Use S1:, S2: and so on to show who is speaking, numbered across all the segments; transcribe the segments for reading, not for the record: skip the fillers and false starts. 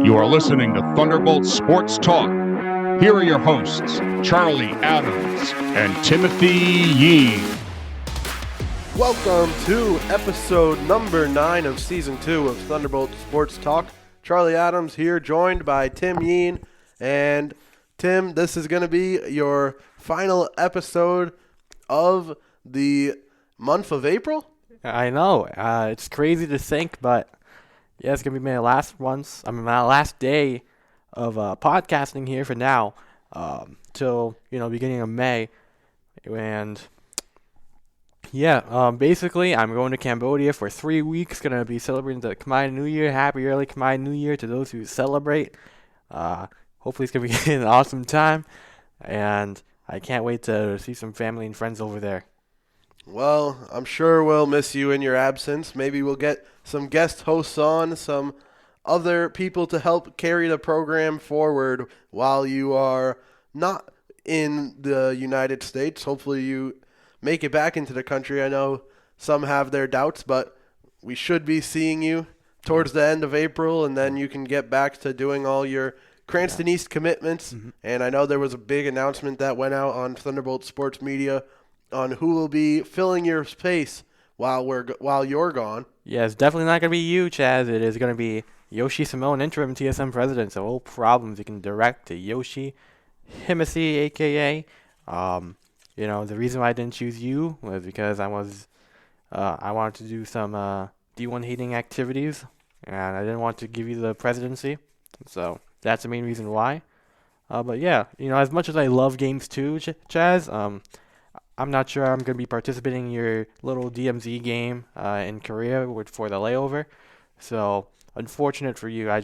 S1: You are listening to Thunderbolt Sports Talk. Here are your hosts, Charlie Adams and Timothy Yee.
S2: Welcome to episode number 9 of season 2 of Thunderbolt Sports Talk. Charlie Adams here, joined by Tim Yeen. And Tim, this is going to be your final episode of the month of April?
S3: I know. It's crazy to think, but yeah, it's going to be my last day of podcasting here for now, till, beginning of May. And yeah, basically, I'm going to Cambodia for 3 weeks. Going to be celebrating the Khmer New Year. Happy early Khmer New Year to those who celebrate. Hopefully, it's going to be an awesome time. And I can't wait to see some family and friends over there.
S2: Well, I'm sure we'll miss you in your absence. Maybe we'll get some guest hosts on, some other people to help carry the program forward while you are not in the United States. Hopefully you make it back into the country. I know some have their doubts, but we should be seeing you towards the end of April, and then you can get back to doing all your Cranston East commitments. Mm-hmm. And I know there was a big announcement that went out on Thunderbolt Sports Media on who will be filling your space while you're gone.
S3: Yeah, it's definitely not going to be you, Chaz. It is going to be Yoshi Simone, interim TSM president. So all problems you can direct to Yoshi Himasi, a.k.a. The reason why I didn't choose you was because I wanted to do some D1 hating activities, and I didn't want to give you the presidency. So that's the main reason why. But yeah, as much as I love games too, Chaz, I'm not sure I'm going to be participating in your little DMZ game in Korea for the layover. So, unfortunate for you, I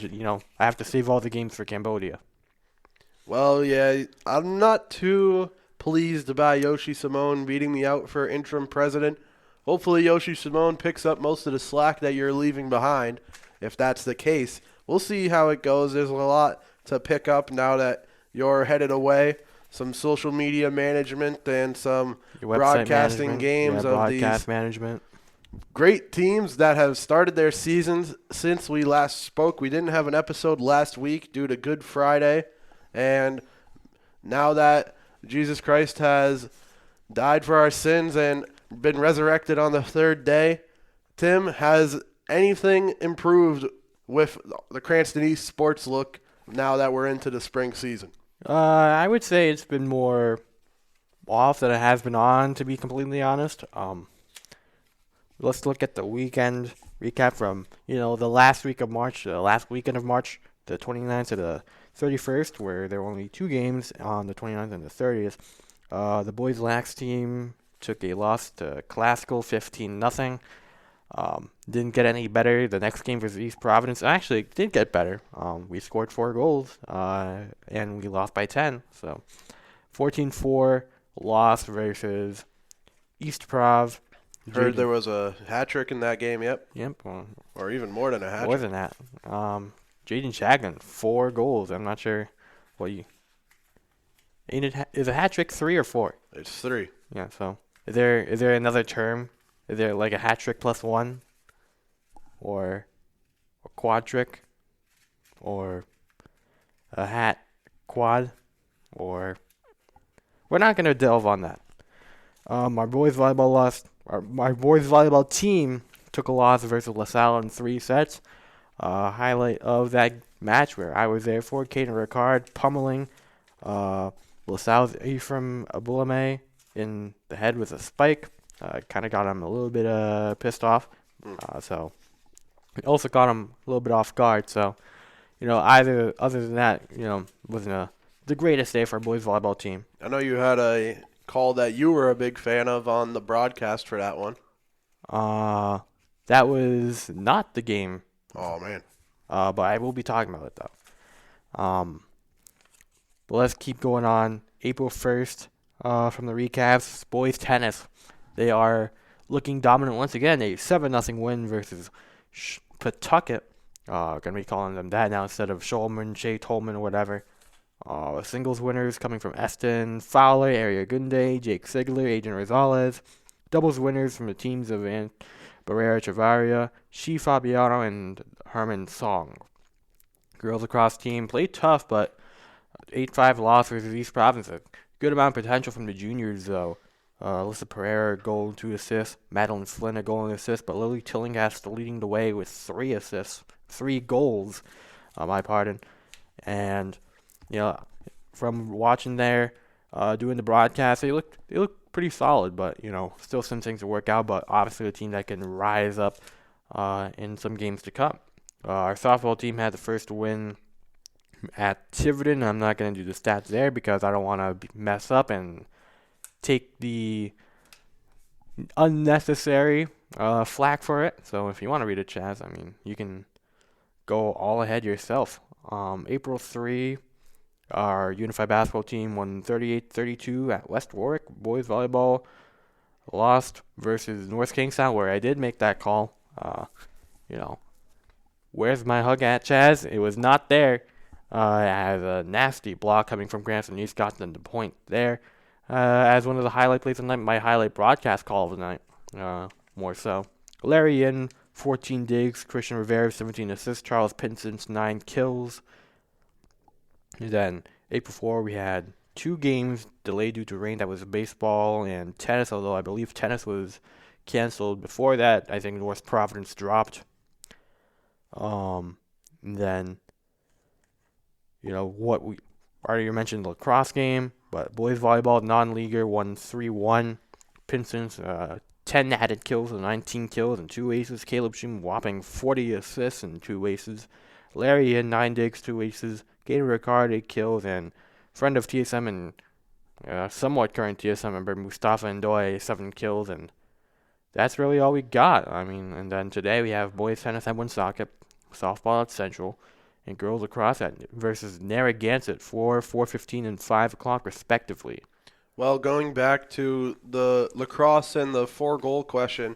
S3: have to save all the games for Cambodia.
S2: Well, yeah, I'm not too pleased about Yoshi Simone beating me out for interim president. Hopefully Yoshi Simone picks up most of the slack that you're leaving behind, if that's the case. We'll see how it goes. There's a lot to pick up now that you're headed away. Some social media management and some broadcasting games of these
S3: management.
S2: Great teams that have started their seasons since we last spoke. We didn't have an episode last week due to Good Friday. And now that Jesus Christ has died for our sins and been resurrected on the third day, Tim, has anything improved with the Cranston East sports look now that we're into the spring season?
S3: I would say it's been more off than it has been on, to be completely honest. Let's look at the weekend recap from, the last weekend of March, the 29th to the 31st, where there were only 2 games on the 29th and the 30th. The boys' lax team took a loss to Classical 15-0. Didn't get any better. The next game versus East Providence actually did get better. We scored 4 goals, and we lost by 10. So 14-4 loss versus East Prov.
S2: Heard there was a hat trick in that game. Yep. Or even more than a hat trick.
S3: More than that. Jaden Chagnon, 4 goals. I'm not sure what you. Is a hat trick 3 or 4?
S2: It's 3.
S3: Yeah. So is there another term? Is there like a hat trick plus 1? Or a quad trick? Or a hat quad? Or we're not going to delve on that. My boys volleyball team took a loss versus LaSalle in 3 sets. Highlight of that match where I was there for Caden Ricard pummeling LaSalle's Ephraim Abulame in the head with a spike. Kind of got him a little bit pissed off. So it also got him a little bit off guard. So, other than that, wasn't the greatest day for our boys volleyball team.
S2: I know you had a call that you were a big fan of on the broadcast for that one.
S3: That was not the game.
S2: Oh, man.
S3: But I will be talking about it, though. But let's keep going on. April 1st, from the recaps, boys tennis. They are looking dominant once again. A 7-0 win versus Pawtucket. Going to be calling them that now instead of Shulman, Shea Tolman, or whatever. Singles winners coming from Eston Fowler, Aria Gunde, Jake Sigler, Adrian Rosales. Doubles winners from the teams of Barrera Chavaria, Shi Fabiano, and Herman Song. girls lacrosse team played tough, but 8-5 loss versus East Providence. A good amount of potential from the juniors, though. Alyssa Pereira, goal, 2 assists. Madeline Flynn, a goal and assist. But Lily Tillinghast leading the way with 3 assists, 3 goals, my pardon. And, from watching there, doing the broadcast, they look pretty solid, but, still some things to work out. But obviously a team that can rise up in some games to come. Our softball team had the first win at Tiverton. I'm not going to do the stats there because I don't want to mess up and take the unnecessary flack for it. So if you want to read it, Chaz, you can go all ahead yourself. April 3, our unified basketball team won 38-32 at West Warwick. Boys volleyball lost versus North Kingstown, where I did make that call. Where's my hug at, Chaz? It was not there. As a nasty block coming from Granson East got them the point there. As one of the highlight plays of the night, my highlight broadcast call of the night, more so. Larry Yin, 14 digs. Christian Rivera, 17 assists. Charles Pinson's 9 kills. And then, April 4, we had 2 games delayed due to rain. That was baseball and tennis, although I believe tennis was canceled. Before that, I think North Providence dropped. And then, what we already mentioned, the lacrosse game, but boys volleyball non-leaguer won 3-1. Pinson's 10 added kills and 19 kills and 2 aces. Caleb Shum whopping 40 assists and 2 aces. Larry in 9 digs, 2 aces. Gator Ricard 8 kills, and friend of TSM and somewhat current TSM member Mustafa Ndoye 7 kills, and that's really all we got. And then today we have boys tennis at Woonsocket, softball at Central, and girls lacrosse versus Narragansett 4:15, and 5 o'clock respectively.
S2: Well, going back to the lacrosse and the 4-goal question,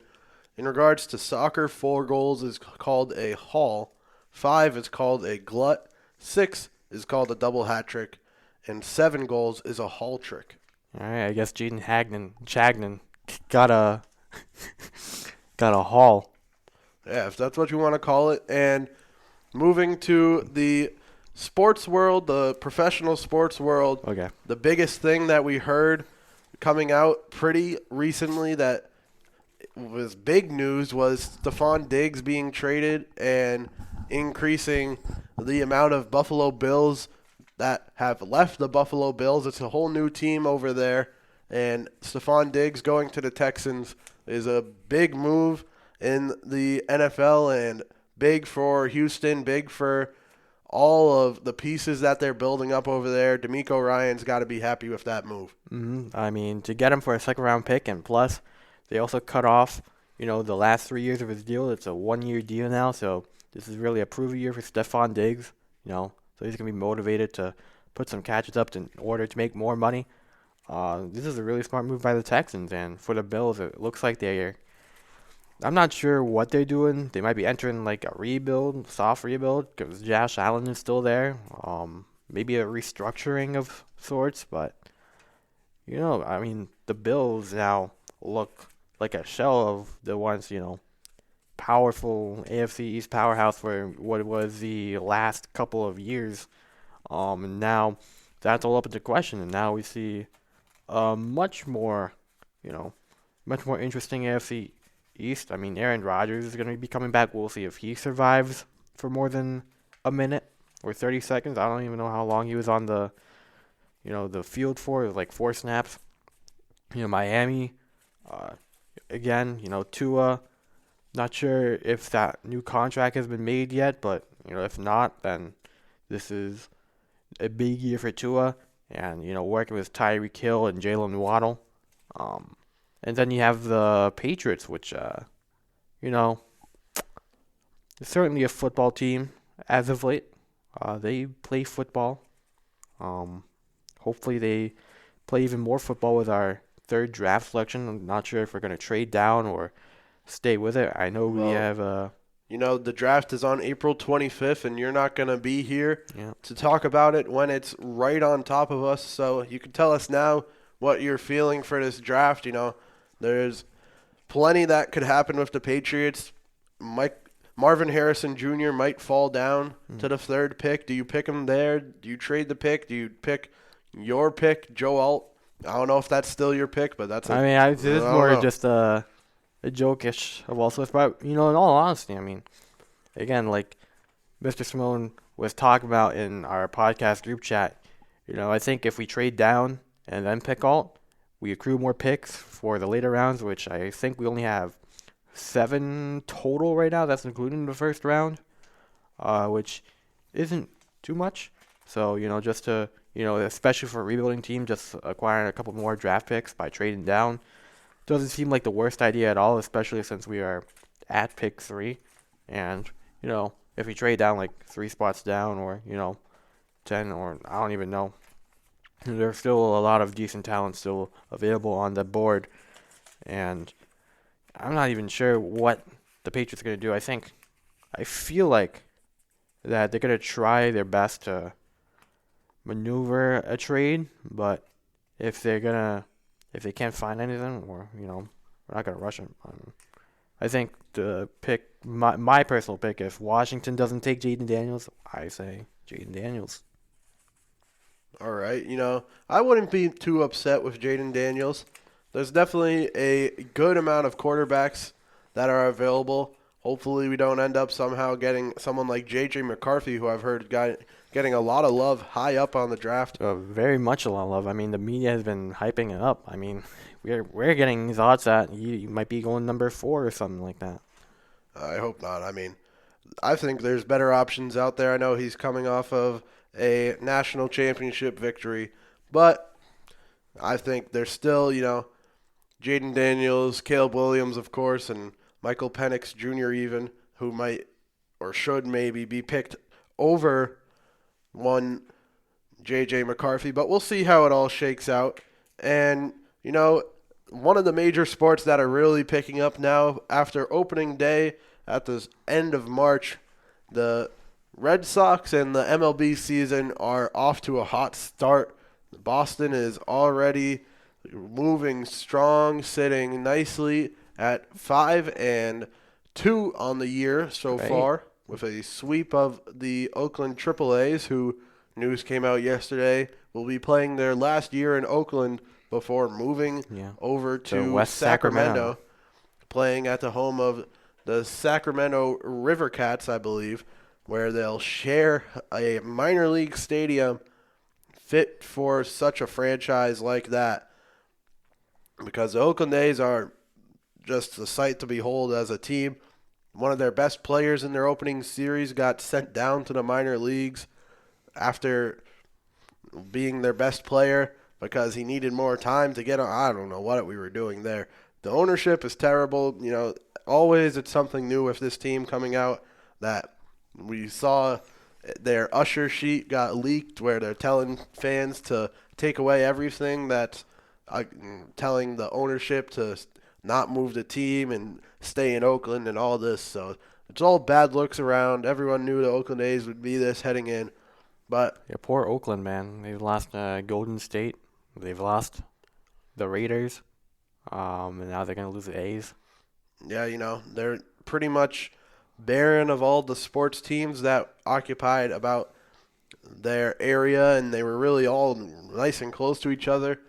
S2: in regards to soccer, 4 goals is called a haul, 5 is called a glut, 6 is called a double hat trick, and 7 goals is a haul trick.
S3: All right, I guess Jaden Chagnon got a haul.
S2: Yeah, if that's what you want to call it. And moving to the sports world, the professional sports world,
S3: Okay.
S2: the biggest thing that we heard coming out pretty recently that was big news was Stephon Diggs being traded and increasing the amount of Buffalo Bills that have left the Buffalo Bills. It's a whole new team over there. And Stephon Diggs going to the Texans is a big move in the NFL and big for Houston, big for all of the pieces that they're building up over there. DeMeco Ryan's got to be happy with that move.
S3: To get him for a second-round pick, and plus, they also cut off, the last 3 years of his deal. It's a 1-year deal now, so this is really a prove year for Stephon Diggs, so he's going to be motivated to put some catches up in order to make more money. This is a really smart move by the Texans, and for the Bills, it looks like I'm not sure what they're doing. They might be entering like a rebuild, soft rebuild, because Josh Allen is still there. Maybe a restructuring of sorts, but the Bills now look like a shell of the once, powerful AFC East powerhouse for what was the last couple of years. And now that's all up into question, and now we see much more interesting AFC East. Aaron Rodgers is going to be coming back. We'll see if he survives for more than a minute or 30 seconds. I don't even know how long he was on the field for. It was like 4 snaps. Miami, again, Tua, not sure if that new contract has been made yet, but, if not, then this is a big year for Tua. And, working with Tyreek Hill and Jalen Waddle. And then you have the Patriots, which, is certainly a football team as of late. They play football. Hopefully they play even more football with our 3rd draft selection. I'm not sure if we're going to trade down or stay with it. I know we have
S2: the draft is on April 25th, and you're not going to be here to talk about it when it's right on top of us. So you can tell us now what you're feeling for this draft. There's plenty that could happen with the Patriots. Mike Marvin Harrison Jr. might fall down to the 3rd pick. Do you pick him there? Do you trade the pick? Do you pick your pick, Joe Alt? I don't know if that's still your pick, but that's
S3: this is more just a joke-ish of all sorts. But, in all honesty, again, like Mr. Simone was talking about in our podcast group chat, I think if we trade down and then pick Alt, we accrue more picks for the later rounds, which I think we only have 7 total right now. That's including the first round, which isn't too much. So, just to, especially for a rebuilding team, just acquiring a couple more draft picks by trading down doesn't seem like the worst idea at all, especially since we are at pick 3. And, if we trade down like 3 spots down or, 10 or I don't even know, there's still a lot of decent talent still available on the board. And I'm not even sure what the Patriots are going to do. I feel like that they're going to try their best to maneuver a trade, but if they can't find anything, or we're not going to rush them. I think the pick, my personal pick, if Washington doesn't take Jaden Daniels, I say Jaden Daniels.
S2: All right, I wouldn't be too upset with Jaden Daniels. There's definitely a good amount of quarterbacks that are available. Hopefully we don't end up somehow getting someone like J.J. McCarthy, who I've heard getting a lot of love high up on the draft.
S3: Very much a lot of love. The media has been hyping it up. We're getting these odds that you might be going number 4 or something like that.
S2: I hope not. I think there's better options out there. I know he's coming off of a national championship victory, but I think there's still, Jaden Daniels, Caleb Williams, of course, and Michael Penix Jr. even, who might or should maybe be picked over one J.J. McCarthy. But we'll see how it all shakes out. And, one of the major sports that are really picking up now after opening day at the end of March, the Red Sox and the MLB season are off to a hot start. Boston is already moving strong, sitting nicely at 5-2 on the year so far, with a sweep of the Oakland AAAs, who news came out yesterday will be playing their last year in Oakland before moving over to
S3: West Sacramento,
S2: playing at the home of the Sacramento River Cats, I believe, where they'll share a minor league stadium fit for such a franchise like that. Because the Oakland A's are just a sight to behold as a team. One of their best players in their opening series got sent down to the minor leagues after being their best player because he needed more time to get on. I don't know what we were doing there. The ownership is terrible. Always it's something new with this team coming out. That we saw their usher sheet got leaked where they're telling fans to take away everything, that's telling the ownership to not move the team and stay in Oakland and all this. So it's all bad looks around. Everyone knew the Oakland A's would be this heading in. But
S3: poor Oakland, man. They've lost Golden State. They've lost the Raiders. And now they're going to lose the A's.
S2: Yeah, they're pretty much barren of all the sports teams that occupied about their area, and they were really all nice and close to each other.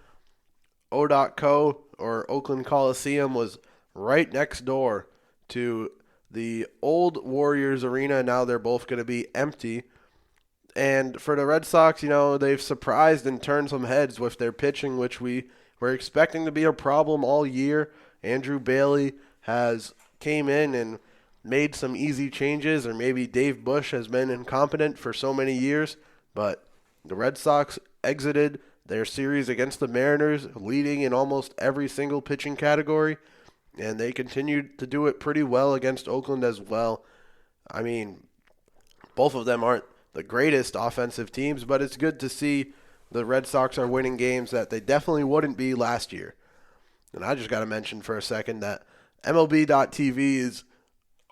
S2: O.co, or Oakland Coliseum, was right next door to the old Warriors Arena. Now they're both going to be empty. And for the Red Sox, they've surprised and turned some heads with their pitching, which we were expecting to be a problem all year. Andrew Bailey has came in and made some easy changes, or maybe Dave Bush has been incompetent for so many years. But the Red Sox exited their series against the Mariners, leading in almost every single pitching category, and they continued to do it pretty well against Oakland as well. Both of them aren't the greatest offensive teams, but it's good to see the Red Sox are winning games that they definitely wouldn't be last year. And I just got to mention for a second that MLB.TV is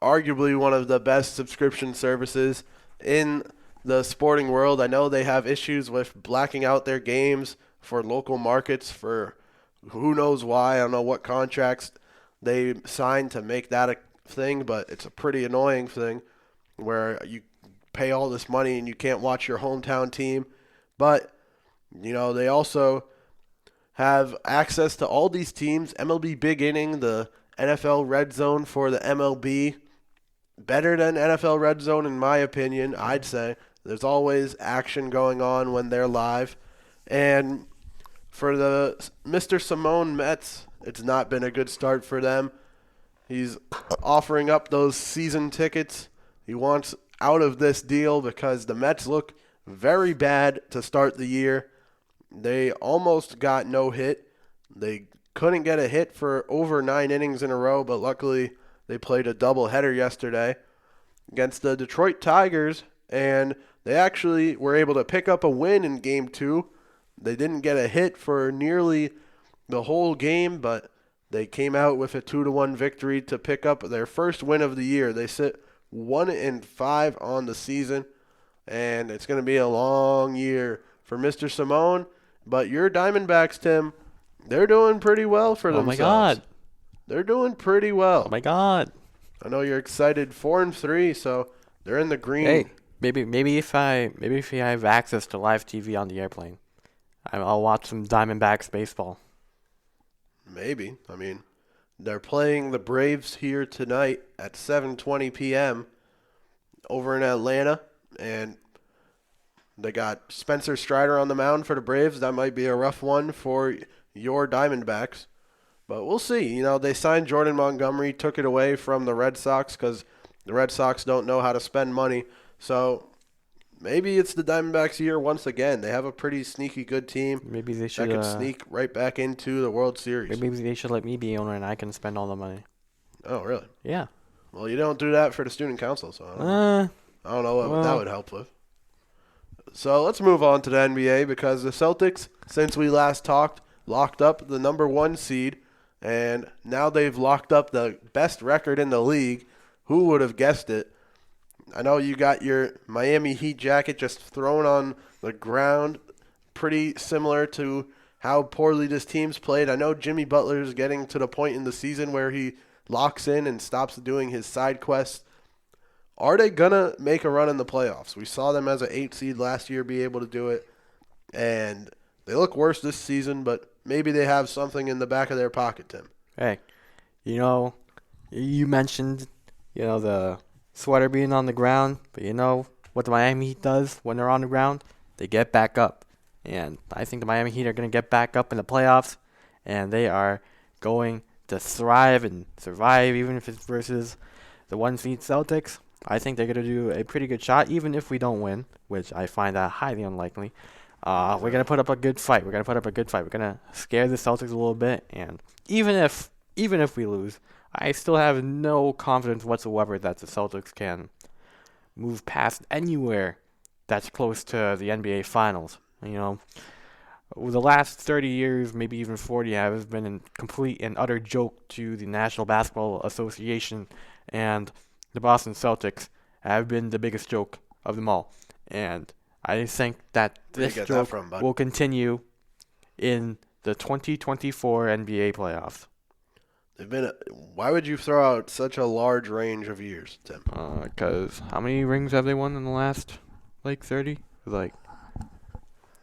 S2: arguably one of the best subscription services in the sporting world. I know they have issues with blacking out their games for local markets for who knows why. I don't know what contracts they signed to make that a thing, but it's a pretty annoying thing where you pay all this money and you can't watch your hometown team. But, they also have access to all these teams. MLB Big Inning, the NFL Red Zone for the MLB, better than NFL Red Zone in my opinion, I'd say. There's always action going on when they're live. And for the Mr. Simone Mets, it's not been a good start for them. He's offering up those season tickets. He wants out of this deal because the Mets look very bad to start the year. They almost got no hit. They couldn't get a hit for over 9 innings in a row, but luckily they played a doubleheader yesterday against the Detroit Tigers, and they actually were able to pick up a win in Game 2. They didn't get a hit for nearly the whole game, but they came out with a 2-1 victory to pick up their first win of the year. They sit 1-5 on the season, and it's going to be a long year for Mr. Simone. But your Diamondbacks, Tim, they're doing pretty well for themselves.
S3: Oh, my God.
S2: They're doing pretty well.
S3: Oh, my God.
S2: I know you're excited. 4-3, so they're in the green.
S3: Hey, maybe if I have access to live TV on the airplane, I'll watch some Diamondbacks baseball.
S2: Maybe. I mean, they're playing the Braves here tonight at 7:20 p.m. over in Atlanta, and they got Spencer Strider on the mound for the Braves. That might be a rough one for your Diamondbacks. But we'll see. They signed Jordan Montgomery, took it away from the Red Sox because the Red Sox don't know how to spend money. So maybe it's the Diamondbacks' year once again. They have a pretty sneaky good team.
S3: Maybe they should
S2: that could sneak right back into the World Series.
S3: Maybe they should let me be owner and I can spend all the money.
S2: Oh, really?
S3: Yeah.
S2: Well, you don't do that for the student council, so I don't know what that would help with. So let's move on to the NBA because the Celtics, since we last talked, locked up the number 1 seed, and now they've locked up the best record in the league. Who would have guessed it? I know you got your Miami Heat jacket just thrown on the ground, pretty similar to how poorly this team's played. I know Jimmy Butler's getting to the point in the season where he locks in and stops doing his side quests. Are they going to make a run in the playoffs? We saw them as an 8 seed last year be able to do it, and they look worse this season, but maybe they have something in the back of their pocket, Tim.
S3: Hey, you mentioned, the sweater being on the ground, but you know what the Miami Heat does when they're on the ground? They get back up. And I think the Miami Heat are going to get back up in the playoffs, and they are going to thrive and survive, even if it's versus the 1 seed Celtics. I think they're going to do a pretty good shot, even if we don't win, which I find that highly unlikely. We're going to put up a good fight. We're going to scare the Celtics a little bit, and even if we lose, I still have no confidence whatsoever that the Celtics can move past anywhere that's close to the NBA Finals. The last 30 years, maybe even 40, has been a complete and utter joke to the National Basketball Association, and the Boston Celtics have been the biggest joke of them all. And I think that this joke will continue in the 2024 NBA playoffs.
S2: Why would you throw out such a large range of years, Tim?
S3: Because how many rings have they won in the last, 30?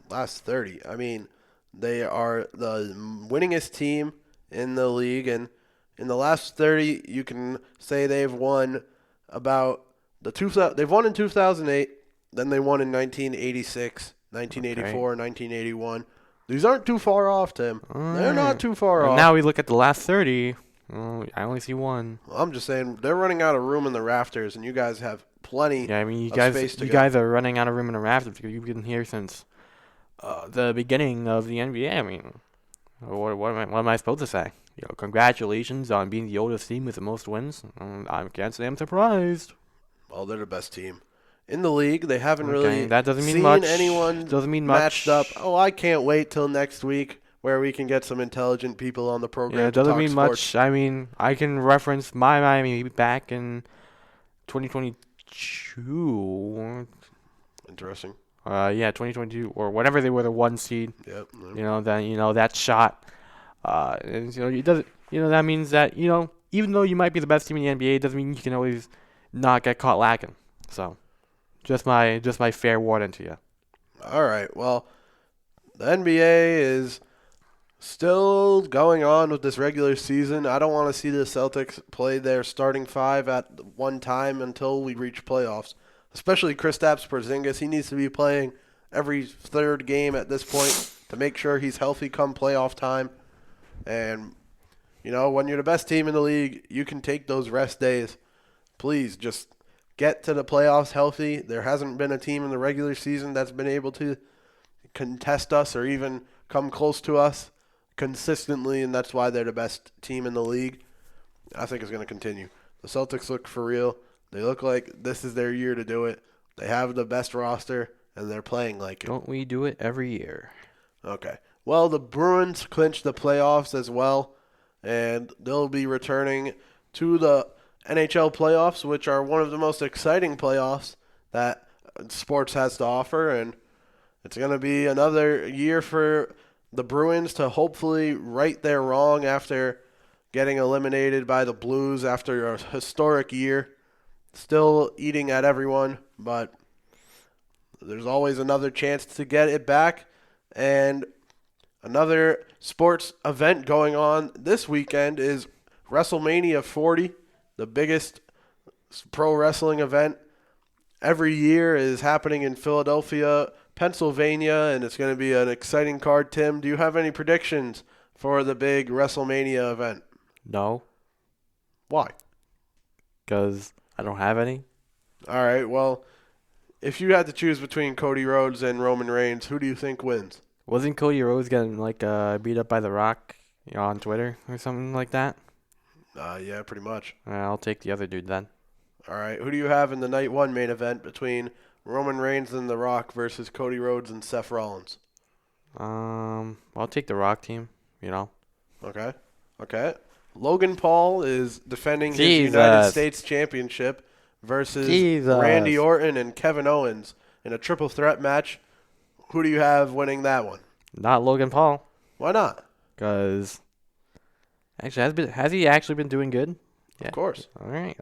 S2: Last 30. I mean, they are the winningest team in the league, and in the last 30, you can say they've won they've won in 2008, then they won in 1986, 1984, 1981. These aren't too far off, Tim. They're not too far off.
S3: Now we look at the last 30. I only see one.
S2: Well, I'm just saying they're running out of room in the rafters, and you guys have plenty.
S3: Yeah, I mean, you
S2: guys
S3: are running out of room in the rafters because you've been here since the beginning of the NBA. I mean, what am I supposed to say? Congratulations on being the oldest team with the most wins. I can't say I'm surprised.
S2: Well, they're the best team in the league. They haven't
S3: that doesn't mean
S2: seen
S3: much.
S2: anyone matched up. Oh, I can't wait till next week where we can get some intelligent people on the program.
S3: Yeah, it doesn't mean
S2: sports.
S3: much. I mean, I can reference my Miami back in 2022.
S2: Interesting.
S3: 2022 or whenever they were the 1 seed.
S2: Yep.
S3: That shot. And it doesn't. That means that even though you might be the best team in the NBA, doesn't mean you can always not get caught lacking. So, just my fair warning to you.
S2: All right. Well, the NBA is still going on with this regular season. I don't want to see the Celtics play their starting five at one time until we reach playoffs. Especially Kristaps Porzingis. He needs to be playing every third game at this point to make sure he's healthy come playoff time. And, when you're the best team in the league, you can take those rest days. Please just get to the playoffs healthy. There hasn't been a team in the regular season that's been able to contest us or even come close to us consistently, and that's why they're the best team in the league. I think it's going to continue. The Celtics look for real. They look like this is their year to do it. They have the best roster, and they're playing like it.
S3: Don't we do it every year?
S2: Okay. Well, the Bruins clinched the playoffs as well, and they'll be returning to the NHL playoffs, which are one of the most exciting playoffs that sports has to offer, and it's going to be another year for the Bruins to hopefully right their wrong after getting eliminated by the Blues after a historic year. Still eating at everyone, but there's always another chance to get it back. And another sports event going on this weekend is WrestleMania 40, the biggest pro wrestling event every year is happening in Philadelphia, Pennsylvania, and it's going to be an exciting card. Tim, do you have any predictions for the big WrestleMania event?
S3: No,
S2: Why?
S3: because I don't have any.
S2: All right, well, if you had to choose between Cody Rhodes and Roman Reigns, who do you think wins?
S3: Wasn't Cody Rhodes getting beat up by The Rock, on Twitter or something like that?
S2: Yeah, pretty much.
S3: I'll take the other dude then.
S2: All right, who do you have in the night one main event between Roman Reigns and The Rock versus Cody Rhodes and Seth Rollins?
S3: I'll take the Rock team.
S2: Okay. Logan Paul is defending his
S3: Jesus.
S2: United States Championship versus
S3: Jesus.
S2: Randy Orton and Kevin Owens in a triple threat match. Who do you have winning that one?
S3: Not Logan Paul,
S2: Why not?
S3: because actually has he actually been doing good? Yeah.
S2: Of course.
S3: All right.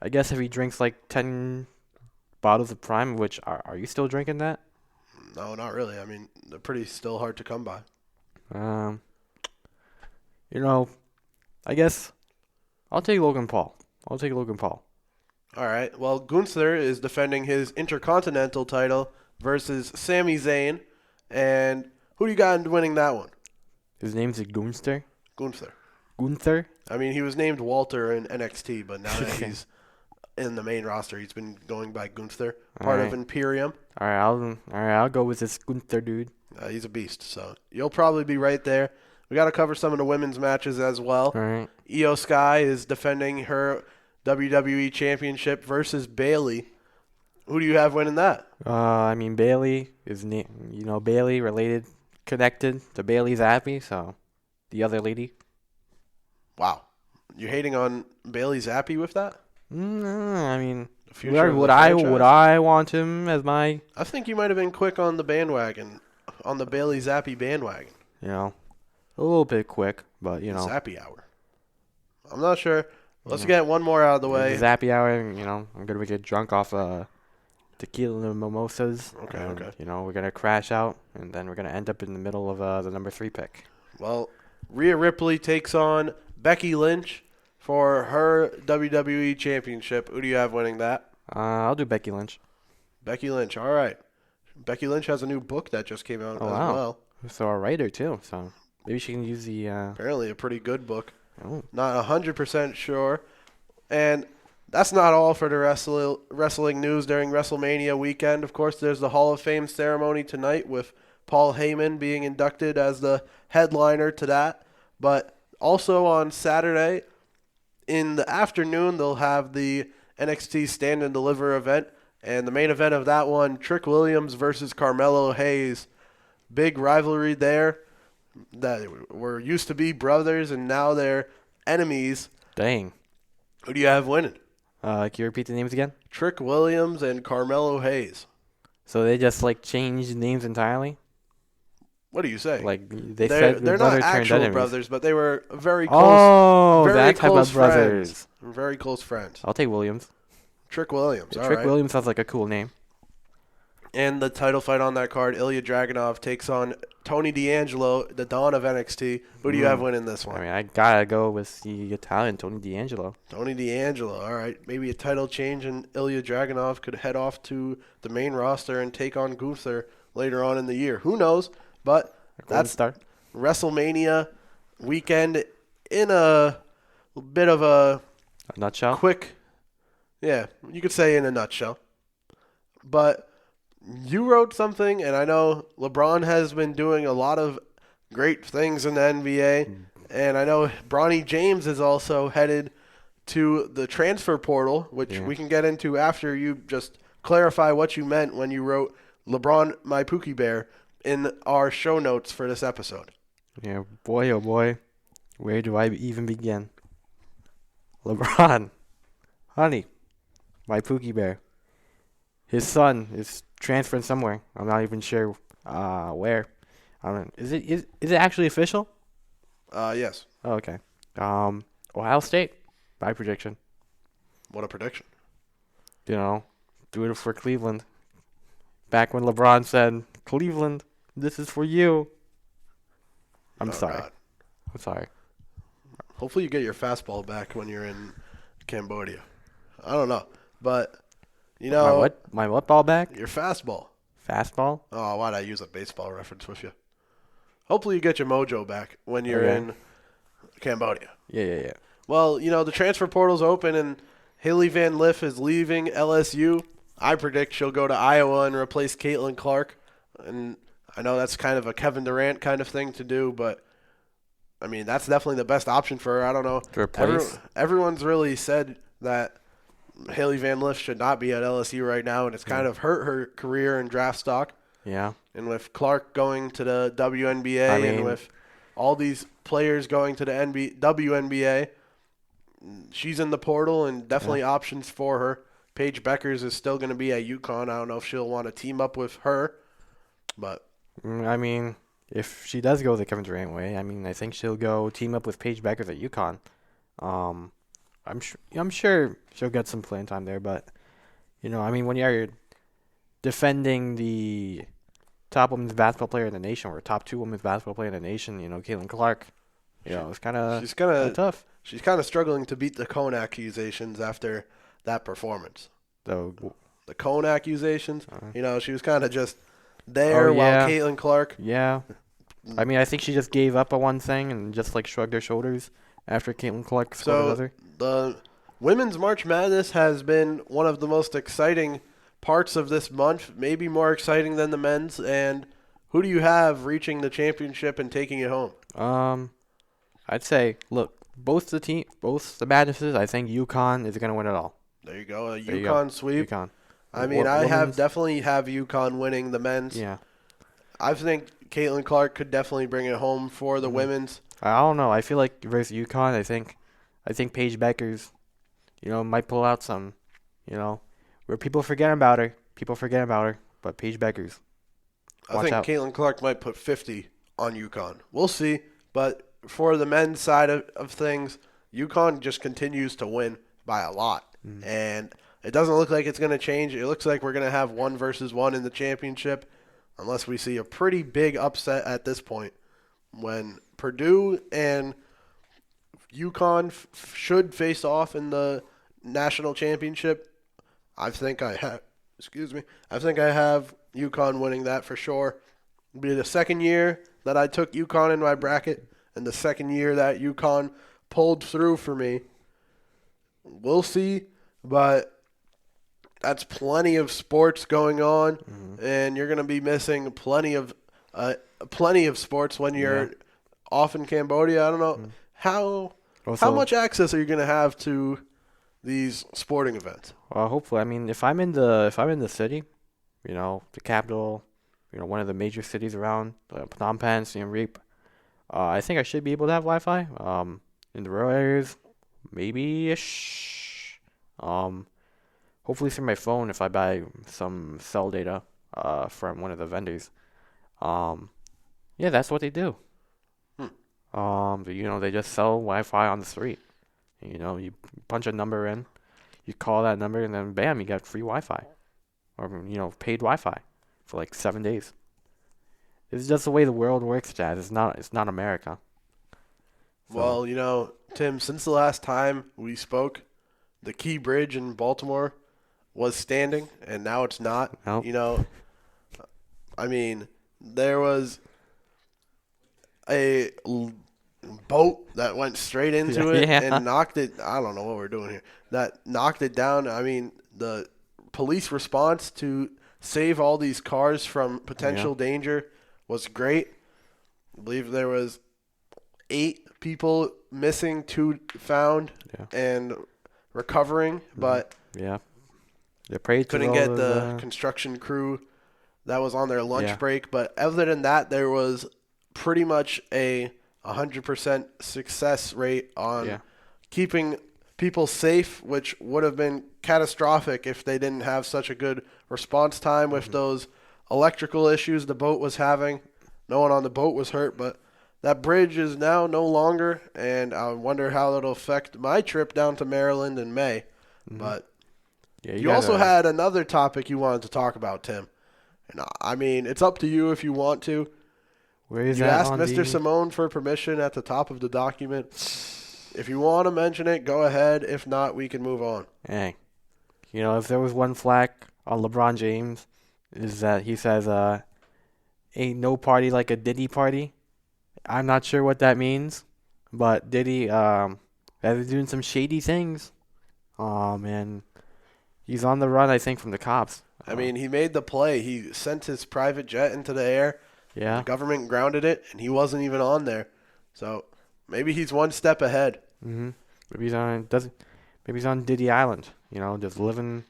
S3: I guess if he drinks like 10 bottles of Prime, which are you still drinking that?
S2: No, not really. I mean, they're pretty still hard to come by.
S3: I guess I'll take Logan Paul.
S2: All right. Well, Gunther is defending his Intercontinental title versus Sami Zayn. And who do you got in winning that one?
S3: His name's Gunther.
S2: Gunther. I mean, he was named Walter in NXT, but now that he's in the main roster, he's been going by Gunther, part of Imperium.
S3: All right, I'll go with this Gunther dude.
S2: He's a beast, so you'll probably be right there. We got to cover some of the women's matches as well.
S3: All right.
S2: Io Sky is defending her WWE Championship versus Bayley. Who do you have winning that?
S3: Bayley is Bayley connected to Bailey Zappi, so the other lady.
S2: Wow, you're hating on Bailey Zappi with that?
S3: No,
S2: The future of the
S3: would
S2: franchise?
S3: I want him as my
S2: I think you might have been quick on the bandwagon, on the Bailey Zappi bandwagon.
S3: a little bit quick, but
S2: Zappy hour. I'm not sure. Let's get one more out of the way.
S3: Zappy hour. I'm gonna get drunk off tequila and mimosas.
S2: Okay,
S3: and,
S2: okay.
S3: We're gonna crash out, and then we're gonna end up in the middle of the number 3 pick.
S2: Well, Rhea Ripley takes on Becky Lynch for her WWE Championship. Who do you have winning that?
S3: I'll do Becky Lynch.
S2: Becky Lynch. All right. Becky Lynch has a new book that just came out as
S3: wow.
S2: well.
S3: So a writer too. So maybe she can use the.
S2: Apparently a pretty good book.
S3: Oh.
S2: Not 100% sure. And that's not all for the wrestling news during WrestleMania weekend. Of course, there's the Hall of Fame ceremony tonight with Paul Heyman being inducted as the headliner to that. But also on Saturday in the afternoon, they'll have the NXT Stand and Deliver event. And the main event of that one, Trick Williams versus Carmelo Hayes. Big rivalry there. That were used to be brothers, and now they're enemies.
S3: Dang.
S2: Who do you have winning?
S3: Can you repeat the names again?
S2: Trick Williams and Carmelo Hayes.
S3: So they just changed names entirely?
S2: What do you say?
S3: Like they
S2: they're
S3: said,
S2: they're
S3: brother
S2: not
S3: turned
S2: actual
S3: enemies.
S2: brothers, but they were very close.
S3: Oh,
S2: very
S3: that type
S2: close
S3: of brothers.
S2: friends. Very close friends.
S3: I'll take Williams.
S2: Trick Williams. All
S3: Trick
S2: right.
S3: Williams sounds like a cool name.
S2: And the title fight on that card, Ilya Dragunov takes on Tony D'Angelo, the Dawn of NXT. Who do you have winning this one?
S3: I mean, I gotta go with the Italian Tony D'Angelo.
S2: Tony D'Angelo. All right. Maybe a title change and Ilya Dragunov could head off to the main roster and take on Gunther later on in the year. Who knows? But that's
S3: start.
S2: WrestleMania weekend in a bit of a
S3: Nutshell.
S2: quick, yeah, you could say in a nutshell. But you wrote something, and I know LeBron has been doing a lot of great things in the NBA, and I know Bronny James is also headed to the transfer portal, which we can get into after you just clarify what you meant when you wrote LeBron, my Pookie Bear, in our show notes for this episode.
S3: Yeah, boy, oh boy, where do I even begin? LeBron, honey, my Pookie Bear. His son is transferring somewhere. I'm not even sure where. I don't know. Is it actually official?
S2: Yes.
S3: Oh, okay. Ohio State. My prediction.
S2: What a prediction.
S3: You know, do it for Cleveland. Back when LeBron said, "Cleveland, this is for you." I'm sorry.
S2: God.
S3: I'm sorry.
S2: Hopefully you get your fastball back when you're in Cambodia. I don't know. But, you know.
S3: My what ball back?
S2: Your fastball.
S3: Fastball?
S2: Oh, why'd I use a baseball reference with you? Hopefully you get your mojo back when you're in Cambodia.
S3: Yeah.
S2: Well, you know, the transfer portal's open and Haley Van Lith is leaving LSU. I predict she'll go to Iowa and replace Caitlin Clark. And I know that's kind of a Kevin Durant kind of thing to do, but, I mean, that's definitely the best option for her. I don't know.
S3: To replace?
S2: Everyone's really said that Haley Van Lith should not be at LSU right now, and it's kind of hurt her career in draft stock.
S3: Yeah.
S2: And with Clark going to the WNBA and with all these players going to the WNBA, she's in the portal and definitely options for her. Paige Beckers is still going to be at UConn. I don't know if she'll want to team up with her, but
S3: I mean, if she does go the Kevin Durant way, I mean, I think she'll go team up with Paige Beckers at UConn. I'm sure she'll get some playing time there, but you know, I mean, when you're defending the top women's basketball player in the nation, or top 2 women's basketball player in the nation, you know, Caitlin Clark, you know, it's kind of tough.
S2: She's kind of struggling to beat the Cone accusations after that performance.
S3: So
S2: the Cone accusations, you know, she was kind of just there while Caitlin Clark.
S3: Yeah. I mean, I think she just gave up on one thing and just like shrugged her shoulders after Caitlin Clark scored another.
S2: The Women's March Madness has been one of the most exciting parts of this month, maybe more exciting than the men's. And who do you have reaching the championship and taking it home?
S3: I'd say, look, both the Madnesses, I think UConn is going to win it all.
S2: There you go, a UConn sweep.
S3: UConn.
S2: I mean, I definitely have UConn winning the men's.
S3: Yeah.
S2: I think Caitlin Clark could definitely bring it home for the women's.
S3: I don't know. I feel like versus UConn, I think Paige Beckers, you know, might pull out some, you know, where people forget about her, but Paige Beckers.
S2: I think Caitlin Clark might put 50 on UConn. We'll see. But for the men's side of things, UConn just continues to win by a lot. And it doesn't look like it's going to change. It looks like we're going to have 1-versus-1 in the championship unless we see a pretty big upset at this point. When Purdue and UConn should face off in the national championship, I think I have UConn winning that for sure. It'll be the second year that I took UConn in my bracket and the second year that UConn pulled through for me. We'll see, but that's plenty of sports going on, and you're going to be missing plenty of sports when you're off in Cambodia. I don't know how much access are you going to have to these sporting events?
S3: Well, hopefully, I mean, if I'm in the city, you know, the capital, you know, one of the major cities around, Phnom Penh, Siem Reap, I think I should be able to have Wi-Fi. In the rural areas, maybe-ish. Hopefully through my phone if I buy some cell data from one of the vendors. Yeah, that's what they do.
S2: Hmm.
S3: They just sell Wi-Fi on the street. You punch a number in, you call that number, and then bam, you got free Wi-Fi, or paid Wi-Fi for like 7 days. It's just the way the world works, Chad. It's not America. So,
S2: Well, Tim, since the last time we spoke, the Key Bridge in Baltimore was standing, and now it's not.
S3: Nope.
S2: There was a boat that went straight into it
S3: Yeah.
S2: and knocked it. I don't know what we're doing here. That knocked it down. The police response to save all these cars from potential danger was great. I believe there was 8 people missing, 2 found, and recovering, but
S3: yeah, they prayed
S2: couldn't
S3: to
S2: get
S3: all
S2: the
S3: those,
S2: construction crew that was on their lunch
S3: Yeah.
S2: break. But other than that, there was pretty much a 100% success rate on keeping people safe, which would have been catastrophic if they didn't have such a good response time with those electrical issues the boat was having. No one on the boat was hurt, but that bridge is now no longer, and I wonder how it'll affect my trip down to Maryland in May. But
S3: Yeah,
S2: you also had another topic you wanted to talk about, Tim. And it's up to you if you want to.
S3: Where is
S2: You
S3: that
S2: asked
S3: on
S2: Mr.
S3: the-
S2: Simone for permission at the top of the document. If you want to mention it, go ahead. If not, we can move on.
S3: Hey, if there was one flack on LeBron James, is that he says, "Ain't no party like a Diddy party." I'm not sure what that means, but Diddy, has been doing some shady things. And he's on the run, I think, from the cops.
S2: He made the play. He sent his private jet into the air.
S3: Yeah.
S2: The government grounded it, and he wasn't even on there. So maybe he's one step ahead.
S3: Mm-hmm. Maybe he's on Diddy Island. Just living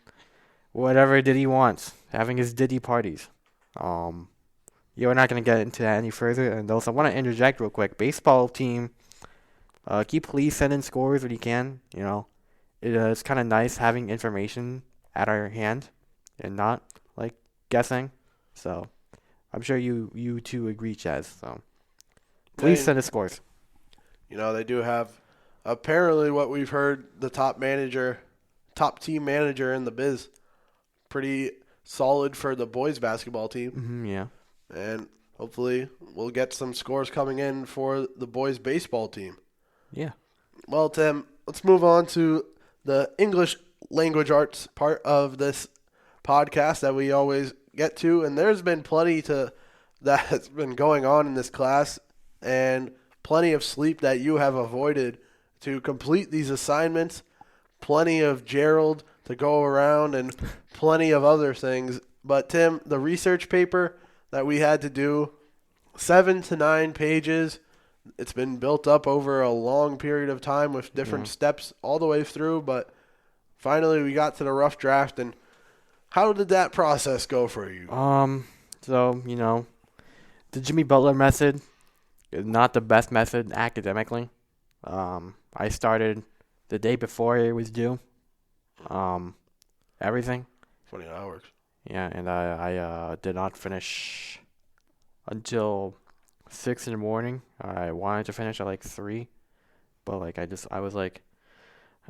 S3: whatever Diddy wants, having his Diddy parties. We're not gonna get into that any further. And also, I want to interject real quick. Baseball team, please send in scores when you can. It's kind of nice having information at our hand and not like guessing. So I'm sure you two agree, Chaz. So please send us scores.
S2: They do have, apparently what we've heard, the top team manager in the biz. Pretty solid for the boys basketball team.
S3: Mm-hmm, yeah.
S2: And hopefully we'll get some scores coming in for the boys baseball team.
S3: Yeah.
S2: Well, Tim, let's move on to the English language arts part of this podcast that we always get to. And there's been plenty that has been going on in this class, and plenty of sleep that you have avoided to complete these assignments, plenty of Gerald to go around, and plenty of other things. But Tim, the research paper that we had to do, 7 to 9 pages. It's been built up over a long period of time with different steps all the way through, but finally we got to the rough draft. And how did that process go for you?
S3: So, the Jimmy Butler method is not the best method academically. I started the day before it was due. Everything.
S2: Funny how that works.
S3: Yeah, and I did not finish until 6 in the morning. I wanted to finish at like 3, but I was like,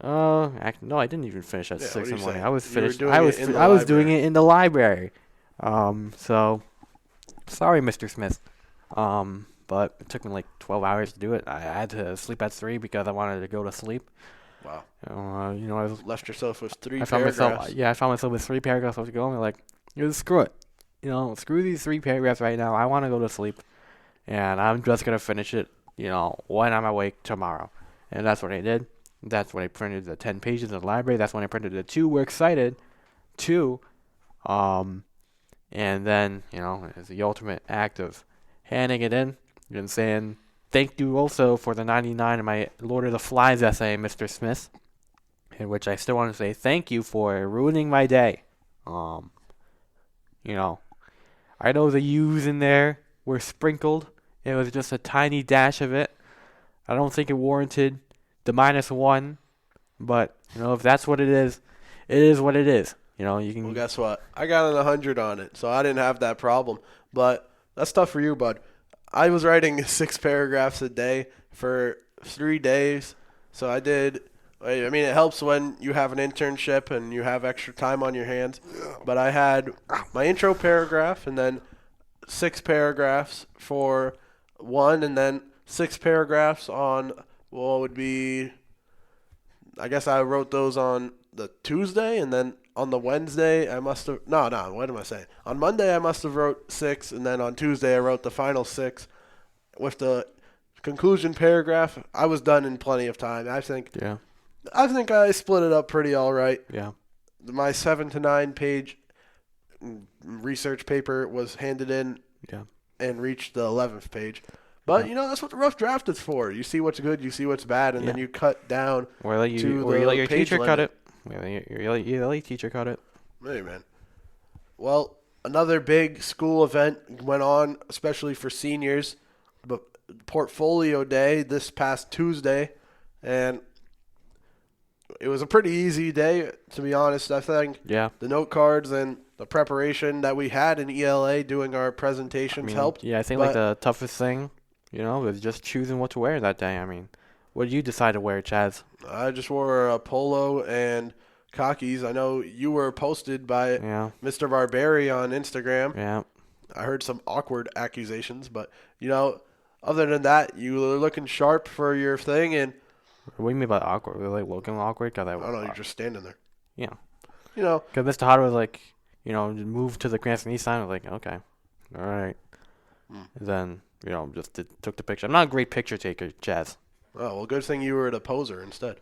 S3: no, I didn't even finish at 6 in the morning. I was finished. I was doing it in the library. So sorry, Mr. Smith. But it took me like 12 hours to do it. I had to sleep at 3 because I wanted to go to sleep.
S2: Wow.
S3: I was
S2: Left yourself with 3
S3: I found
S2: paragraphs.
S3: myself with 3 paragraphs left to go. I'm like, screw it. Screw these 3 paragraphs right now. I want to go to sleep, and I'm just gonna finish it. When I'm awake tomorrow, and that's what I did. That's when I printed the 10 pages in the library. That's when I printed the 2 We're Excited 2. And then as the ultimate act of handing it in and saying thank you also for the 99 in my Lord of the Flies essay, Mr. Smith. In which I still want to say thank you for ruining my day. I know the U's in there were sprinkled. It was just a tiny dash of it. I don't think it warranted the -1, but if that's what it is what it is. You can.
S2: Well, guess what? I got an 100 on it, so I didn't have that problem. But that's tough for you, bud. I was writing 6 paragraphs a day for 3 days. So I did. I mean, it helps when you have an internship and you have extra time on your hands. But I had my intro paragraph and then 6 paragraphs for one, and then 6 paragraphs on what would be. I guess I wrote those on the Tuesday, and then on the Wednesday I must have what am I saying? On Monday I must have wrote 6, and then on Tuesday I wrote the final 6 with the conclusion paragraph. I was done in plenty of time. I think I split it up pretty all right.
S3: Yeah.
S2: My 7 to 9 page research paper was handed in and reached the 11th page. But, that's what the rough draft is for. You see what's good, you see what's bad, and then you cut down
S3: Or you let your teacher cut it. You let your teacher cut it.
S2: Hey, man. Well, another big school event went on, especially for seniors. But Portfolio Day this past Tuesday, and it was a pretty easy day, to be honest. I think the note cards and the preparation that we had in ELA doing our presentations helped.
S3: Yeah, I think the toughest thing, was just choosing what to wear that day. I mean, what did you decide to wear, Chaz?
S2: I just wore a polo and khakis. I know you were posted by Mr. Barberi on Instagram.
S3: Yeah.
S2: I heard some awkward accusations, but, other than that, you were looking sharp for your thing. And
S3: what do you mean by awkward? Were they looking awkward?
S2: I don't know, you're just standing there.
S3: Yeah.
S2: Because
S3: Mr. Hodder was like, moved to the Cranston East side. I was like, okay, all right. And then, just took the picture. I'm not a great picture taker, Chaz.
S2: Oh, well, good thing you were the poser instead.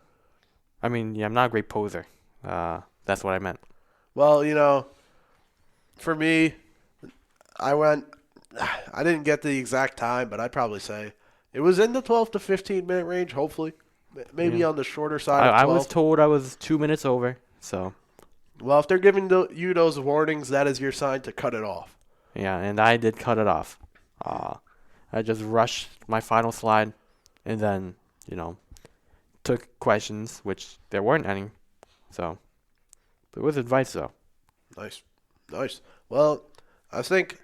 S3: I mean, I'm not a great poser. That's what I meant.
S2: Well, for me, I didn't get the exact time, but I'd probably say it was in the 12 to 15 minute range, hopefully. Maybe on the shorter side of 12.
S3: I was told I was 2 minutes over, so.
S2: Well, if they're giving you those warnings, that is your sign to cut it off.
S3: Yeah, and I did cut it off. I just rushed my final slide and then, took questions, which there weren't any. So, but it was advice, though.
S2: Nice. Well, I think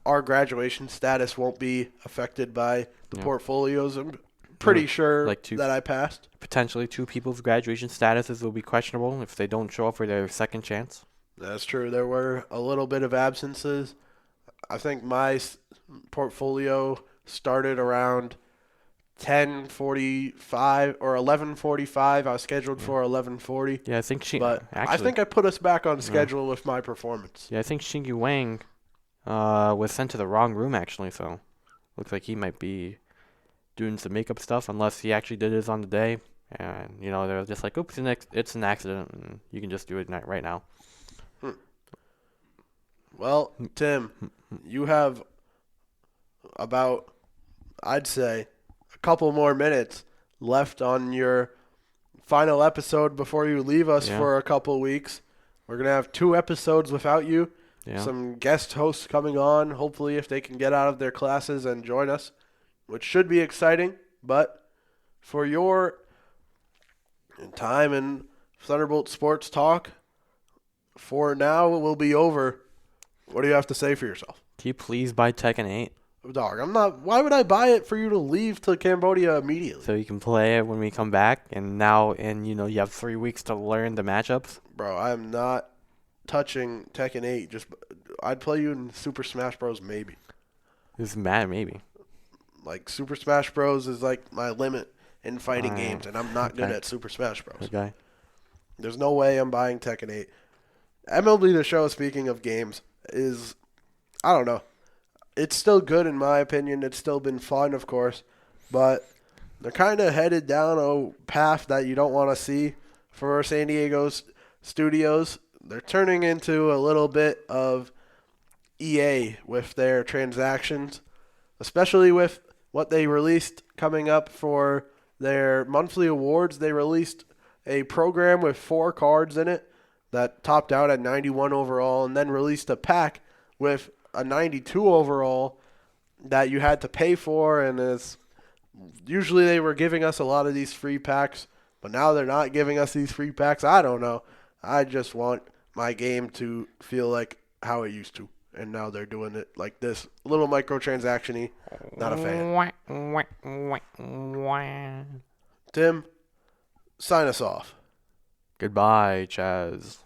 S2: our graduation status won't be affected by the portfolios. I'm pretty sure that I passed.
S3: Potentially 2 people's graduation statuses will be questionable if they don't show up for their second chance.
S2: That's true. There were a little bit of absences. I think my portfolio started around 10:45 or 11:45. I was scheduled for 11:40.
S3: Yeah, I think
S2: I think I put us back on schedule with my performance.
S3: Yeah, I think Xingyu Wang was sent to the wrong room, actually, so looks like he might be doing some makeup stuff, unless he actually did his on the day. And, they're just like, oops, it's an accident, and you can just do it right now.
S2: Well, Tim, you have about, I'd say, a couple more minutes left on your final episode before you leave us for a couple weeks. We're going to have 2 episodes without you. Yeah. Some guest hosts coming on, hopefully, if they can get out of their classes and join us, which should be exciting. But for your time in Thunderbolt Sports Talk, for now, it will be over. What do you have to say for yourself?
S3: Can you please buy Tekken 8?
S2: Dog, I'm not. Why would I buy it for you to leave to Cambodia immediately?
S3: So you can play it when we come back, and you have 3 weeks to learn the matchups?
S2: Bro, I'm not touching Tekken 8. I'd play you in Super Smash Bros. Maybe.
S3: This is mad, maybe.
S2: Like, Super Smash Bros. Is like my limit in fighting games, and I'm not good at Super Smash Bros.
S3: Okay.
S2: There's no way I'm buying Tekken 8. MLB The Show, speaking of games, is, I don't know. It's still good in my opinion. It's still been fun, of course, but they're kind of headed down a path that you don't want to see for San Diego's studios. They're turning into a little bit of EA with their transactions, especially with what they released coming up for their monthly awards. They released a program with 4 cards in it that topped out at 91 overall, and then released a pack with a 92 overall that you had to pay for. And usually they were giving us a lot of these free packs, but now they're not giving us these free packs. I don't know. I just want my game to feel like how it used to. and now they're doing it like this, a little microtransaction-y. Not a fan. Tim, sign us off.
S3: Goodbye, Chaz.